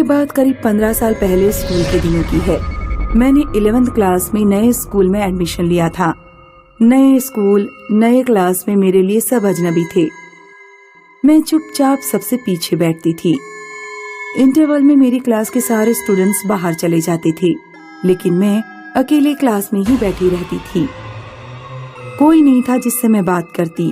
बात करीब 15 साल पहले स्कूल के दिनों की है। मैंने 11th क्लास में नए स्कूल में एडमिशन लिया था। नए स्कूल, नए क्लास में मेरे लिए सब अजनबी थे। मैं चुपचाप सबसे पीछे बैठती थी। इंटरवल में मेरी क्लास के सारे स्टूडेंट्स बाहर चले जाते थे, लेकिन मैं अकेले क्लास में ही बैठी रहती थी। कोई नहीं था जिससे मैं बात करती।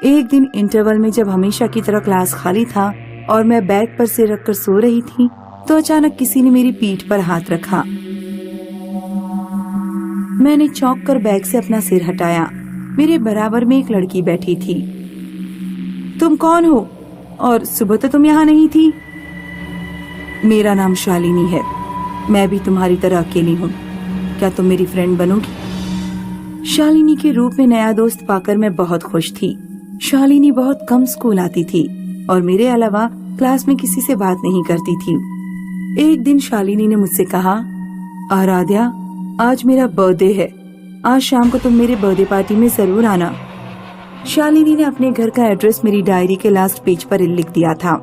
एक दिन इंटरवल में जब हमेशा की तरह क्लास खाली था और मैं बैग पर सिर रखकर सो रही थी, तो अचानक किसी ने मेरी पीठ पर हाथ रखा। मैंने चौंक कर बैग से अपना सिर हटाया। मेरे बराबर में एक लड़की बैठी थी। तुम कौन हो? और सुबह तो तुम यहाँ नहीं थी। मेरा नाम शालिनी है। मैं भी तुम्हारी तरह अकेली हूँ। क्या तुम मेरी फ्रेंड बनोगी? शालिनी के रूप में नया दोस्त पाकर मैं बहुत खुश थी। शालिनी बहुत कम स्कूल आती थी और मेरे अलावा क्लास में किसी से बात नहीं करती थी। एक दिन शालिनी ने मुझसे कहा, आराध्या, आज मेरा बर्थडे है। आज शाम को तुम मेरे बर्थडे पार्टी में जरूर आना। शालिनी ने अपने घर का एड्रेस मेरी डायरी के लास्ट पेज पर लिख दिया था।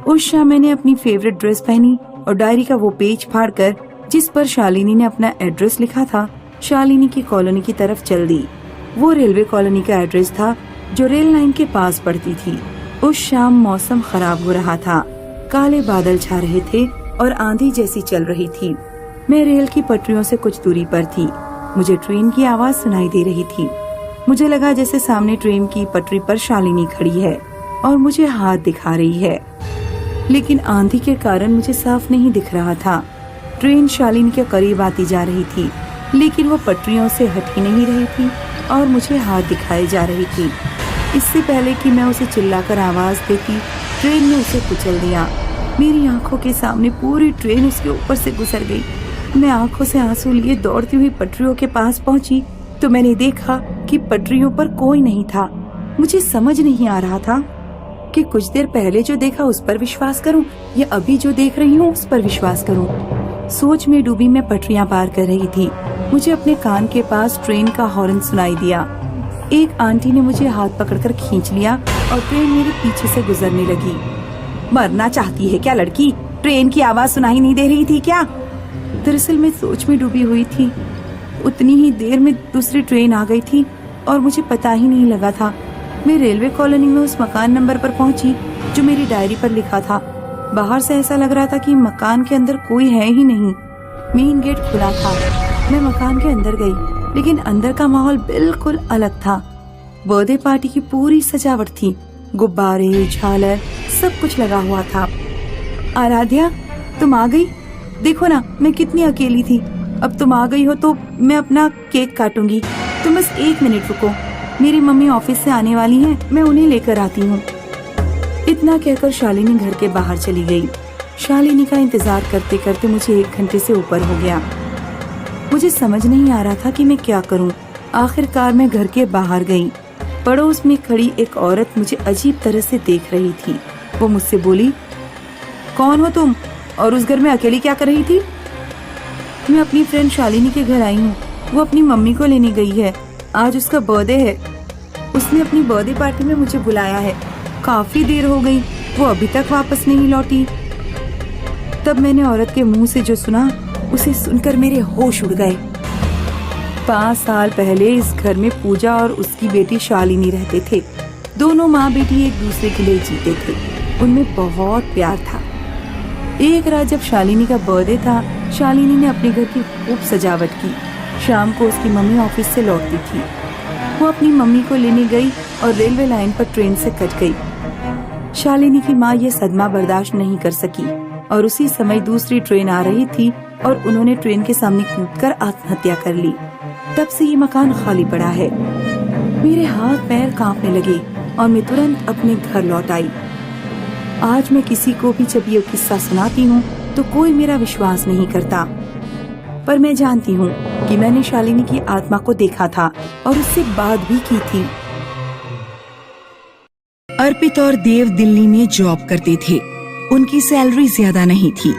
उस शाम मैंने अपनी फेवरेट ड्रेस पहनी और डायरी का वो पेज फाड़कर जिस पर शालिनी ने अपना एड्रेस लिखा था, शालिनी की कॉलोनी की तरफ चल दी। वो रेलवे कॉलोनी का एड्रेस था जो रेल लाइन के पास पड़ती थी। उस शाम मौसम खराब हो रहा था। काले बादल छा रहे थे और आंधी जैसी चल रही थी। मैं रेल की पटरियों से कुछ दूरी पर थी। मुझे ट्रेन की आवाज सुनाई दे रही थी। मुझे लगा जैसे सामने ट्रेन की पटरी पर शालिनी खड़ी है और मुझे हाथ दिखा रही है, लेकिन आंधी के कारण मुझे साफ नहीं दिख रहा था। ट्रेन शालिनी के करीब आती जा रही थी, लेकिन वो पटरियों से हट ही नहीं रही थी और मुझे हाथ दिखाई जा रही थी। इससे पहले कि मैं उसे चिल्लाकर आवाज देती, ट्रेन ने उसे कुचल दिया। मेरी आंखों के सामने पूरी ट्रेन उसके ऊपर से गुजर गई। मैं आंखों से आंसू लिए दौड़ती हुई पटरियों के पास पहुंची तो मैंने देखा कि पटरियों पर कोई नहीं था। मुझे समझ नहीं आ रहा था कि कुछ देर पहले जो देखा उस पर विश्वास करूं या अभी जो देख रही हूं उस पर विश्वास करूं। सोच में डूबी मैं पटरियां पार कर रही थी। मुझे अपने कान के पास ट्रेन का हॉर्न सुनाई दिया। एक आंटी ने मुझे हाथ पकड़कर खींच लिया और ट्रेन मेरे पीछे से गुजरने लगी। मरना चाहती है क्या लड़की? ट्रेन की आवाज सुनाई नहीं दे रही थी क्या? दरअसल मैं सोच में डूबी हुई थी। उतनी ही देर में दूसरी ट्रेन आ गई थी और मुझे पता ही नहीं लगा था। मैं रेलवे कॉलोनी में उस मकान नंबर पर पहुंची जो मेरी डायरी पर लिखा था। बाहर से ऐसा लग रहा था कि मकान के अंदर कोई है ही नहीं। मेन गेट खुला था। मैं मकान के अंदर गई, लेकिन अंदर का माहौल बिल्कुल अलग था। बर्थडे पार्टी की पूरी सजावट थी। गुब्बारे, झालर, सब कुछ लगा हुआ था। आराध्या, तुम आ गई? देखो ना, मैं कितनी अकेली थी। अब तुम आ गई हो तो मैं अपना केक काटूंगी। तुम बस 1 मिनट रुको। मेरी मम्मी ऑफिस से आने वाली हैं, मैं उन्हें लेकर आती हूँ। इतना कहकर शालिनी घर के बाहर चली गई। शालिनी का इंतजार करते करते मुझे 1 घंटे से ऊपर हो गया। मुझे समझ नहीं आ रहा था कि मैं क्या करूं। आखिरकार मैं घर के बाहर गई। पड़ोस में खड़ी एक औरत मुझे अजीब तरह से देख रही थी। वो मुझसे बोली, कौन हो तुम और उस घर में अकेली क्या कर रही थी? मैं अपनी फ्रेंड शालिनी के घर आई हूँ। वो अपनी मम्मी को लेने गई है। आज उसका बर्थडे है। उसने अपनी बर्थडे पार्टी में मुझे बुलाया है। काफी देर हो गई, वो अभी तक वापस नहीं लौटी। तब मैंने औरत के मुंह से जो सुना, उसे सुनकर मेरे होश उड़ गए। 5 साल पहले इस घर में पूजा और उसकी बेटी शालिनी रहते थे। दोनों माँ बेटी एक दूसरे के लिए जीते थे। उनमें बहुत प्यार था। एक रात जब शालिनी का बर्थडे था, शालिनी ने अपने घर की खूब सजावट की। शाम को उसकी मम्मी ऑफिस से लौटती थी। वो अपनी मम्मी को लेने गई और रेलवे लाइन पर ट्रेन से कट गई। शालिनी की माँ ये सदमा बर्दाश्त नहीं कर सकी और उसी समय दूसरी ट्रेन आ रही थी और उन्होंने ट्रेन के सामने कूदकर आत्महत्या कर ली। तब से ये मकान खाली पड़ा है। मेरे हाथ पैर कांपने लगे और मैं तुरंत अपने घर लौट आई। आज मैं किसी को भी जब ये किस्सा सुनाती हूँ तो कोई मेरा विश्वास नहीं करता, पर मैं जानती हूँ कि मैंने शालिनी की आत्मा को देखा था और उससे बात भी की थी। अर्पित और देव दिल्ली में जॉब करते थे। उनकी सैलरी ज्यादा नहीं थी,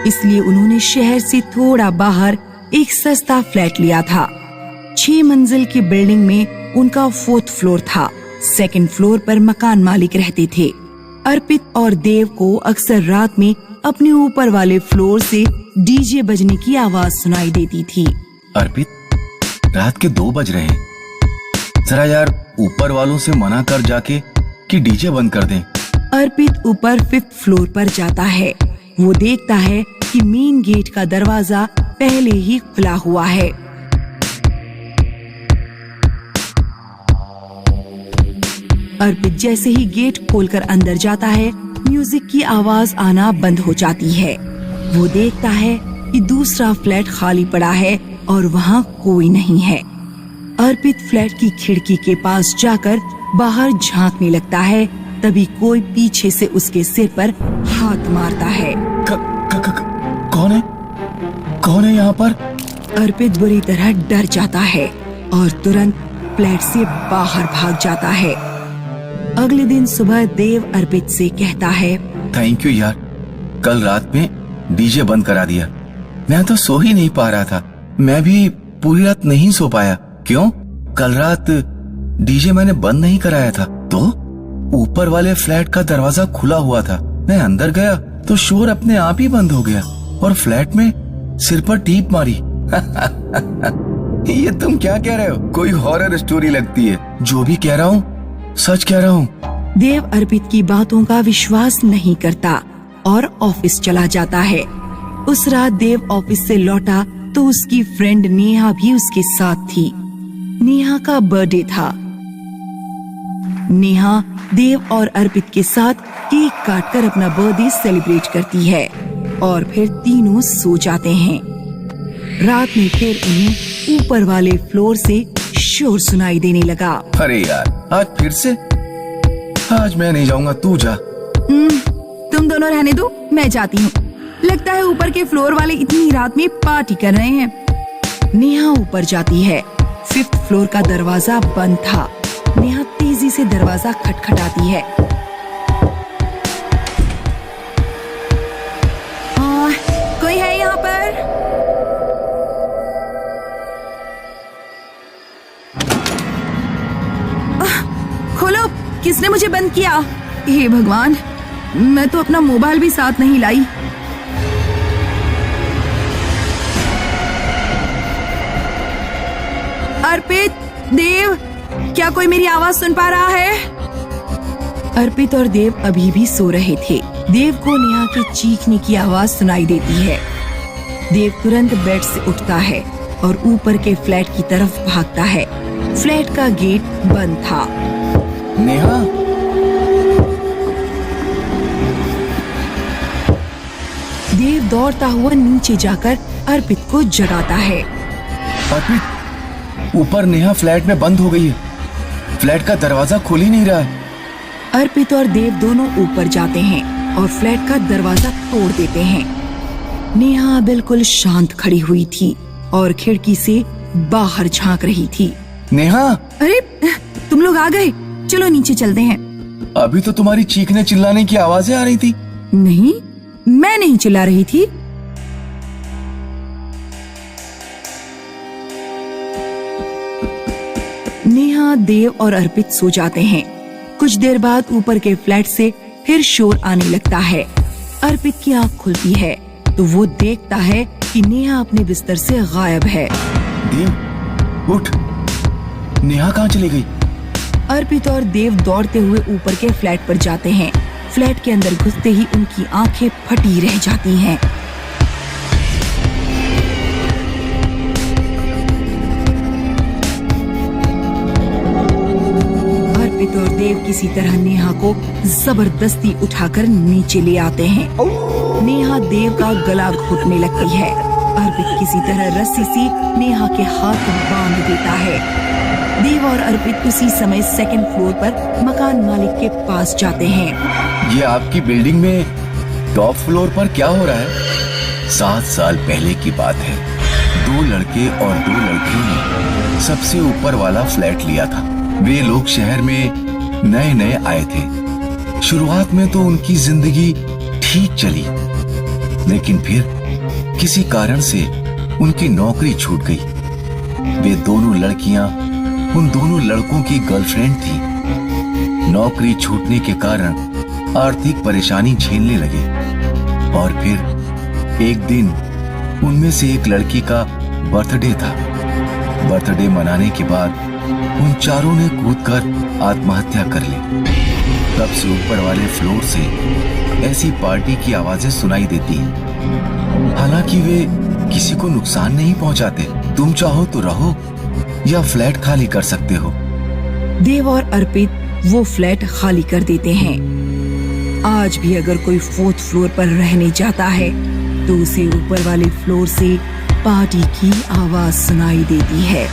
इसलिए उन्होंने शहर से थोड़ा बाहर एक सस्ता फ्लैट लिया था। 6 मंजिल की बिल्डिंग में उनका 4th फ्लोर था। 2nd फ्लोर पर मकान मालिक रहते थे। अर्पित और देव को अक्सर रात में अपने ऊपर वाले फ्लोर से डीजे बजने की आवाज सुनाई देती थी। अर्पित, रात के 2 बज रहे हैं। जरा यार ऊपर वालों से मना कर जाके कि डीजे बंद कर दें। अर्पित ऊपर 5th फ्लोर पर जाता है। वो देखता है कि मेन गेट का दरवाजा पहले ही खुला हुआ है। अर्पित जैसे ही गेट खोलकर अंदर जाता है, म्यूजिक की आवाज आना बंद हो जाती है। वो देखता है कि दूसरा फ्लैट खाली पड़ा है और वहाँ कोई नहीं है। अर्पित फ्लैट की खिड़की के पास जाकर बाहर झांकने लगता है, तभी कोई पीछे से उसके सिर पर हाथ मारता है। कौन है? कौन है यहाँ पर? अर्पित बुरी तरह डर जाता है और तुरंत फ्लैट से बाहर भाग जाता है। अगले दिन सुबह देव अर्पित से कहता है, थैंक यू यार, कल रात में डीजे बंद करा दिया। मैं तो सो ही नहीं पा रहा था। मैं भी पूरी रात नहीं सो पाया। क्यों? कल रात डीजे मैंने बंद नहीं कराया था, तो ऊपर वाले फ्लैट का दरवाजा खुला हुआ था। मैं अंदर गया तो शोर अपने आप ही बंद हो गया और फ्लैट में सिर पर टीप मारी। ये तुम क्या कह रहे हो? कोई हॉरर स्टोरी लगती है। जो भी कह रहा हूँ सच कह रहा हूँ। देव अर्पित की बातों का विश्वास नहीं करता और ऑफिस चला जाता है। उस रात देव ऑफिस से लौटा तो उसकी फ्रेंड नेहा भी उसके साथ थी। नेहा का बर्थडे था। नेहा देव और अर्पित के साथ केक काटकर अपना बर्थडे सेलिब्रेट करती है और फिर तीनों सो जाते हैं। रात में फिर उन्हें ऊपर वाले फ्लोर से शोर सुनाई देने लगा। अरे यार, आज फिर से? आज मैं नहीं जाऊंगा, तू जा। तुम दोनों रहने दो, मैं जाती हूँ। लगता है ऊपर के फ्लोर वाले इतनी रात में पार्टी कर रहे हैं। नेहा ऊपर जाती है। 5th फ्लोर का दरवाजा बंद था। नेहा तेजी से दरवाजा खटखटाती है। कोई है यहाँ पर? खोलो, किसने मुझे बंद किया? हे भगवान, मैं तो अपना मोबाइल भी साथ नहीं लाई। अर्पित, देव, क्या कोई मेरी आवाज सुन पा रहा है? अर्पित और देव अभी भी सो रहे थे। देव को नेहा के चीखने की आवाज सुनाई देती है। देव तुरंत बेड से उठता है और ऊपर के फ्लैट की तरफ भागता है। फ्लैट का गेट बंद था। नेहा, देव दौड़ता हुआ नीचे जाकर अर्पित को जगाता है। अर्पित, ऊपर नेहा फ्लैट में बंद हो गई है। फ्लैट का दरवाजा खुल ही नहीं रहा है। अर्पित और देव दोनों ऊपर जाते हैं और फ्लैट का दरवाजा तोड़ देते हैं। नेहा बिल्कुल शांत खड़ी हुई थी और खिड़की से बाहर झांक रही थी। नेहा, अरे तुम लोग आ गए, चलो नीचे चलते हैं। अभी तो तुम्हारी चीखने चिल्लाने की आवाजें आ रही थी। नहीं, मैं नहीं चिल्ला रही थी। नेहा, देव और अर्पित सो जाते हैं। कुछ देर बाद ऊपर के फ्लैट से फिर शोर आने लगता है। अर्पित की आंख खुलती है तो वो देखता है कि नेहा अपने बिस्तर से गायब है। देव, उठ। नेहा कहाँ चली गई? अर्पित और देव दौड़ते हुए ऊपर के फ्लैट पर जाते हैं। फ्लैट के अंदर घुसते ही उनकी आंखें फटी रह जाती हैं। अर्पित और देव किसी तरह नेहा को जबरदस्ती उठाकर नीचे ले आते हैं। नेहा देव का गला घोटने लगती है। अर्पित किसी तरह रस्सी से नेहा के हाथ बांध देता है। देव और अर्पित उसी समय 2nd फ्लोर पर मकान मालिक के पास जाते हैं। ये आपकी बिल्डिंग में टॉप फ्लोर पर क्या हो रहा है? 7 साल पहले की बात है। 2 लड़के और 2 लड़कियों ने सबसे ऊपर वाला फ्लैट लिया था। वे लोग शहर में नए नए आए थे। शुरुआत में तो उनकी जिंदगी ठीक चली, लेकिन फिर किसी कारण से उनकी नौकरी छूट गई। वे दोनों लड़कियां उन दोनों लड़कों की गर्लफ्रेंड थी। नौकरी छूटने के कारण आर्थिक परेशानी झेलने लगे। और फिर एक दिन उनमें से एक लड़की का बर्थडे था। बर्थडे मनाने के बाद उन चारों ने कूदकर आत्महत्या कर ली। तब से ऊपर वाले फ्लोर से ऐसी पार्टी की आवाजें सुनाई देती हैं। हालांकि वे किसी को नुकसान नहीं पहुंचाते। तुम चाहो तो रहो या फ्लैट खाली कर सकते हो। देव और अर्पित वो फ्लैट खाली कर देते हैं। आज भी अगर कोई 4th फ्लोर पर रहने जाता है तो उसे ऊपर वाले फ्लोर से पार्टी की आवाज सुनाई देती है।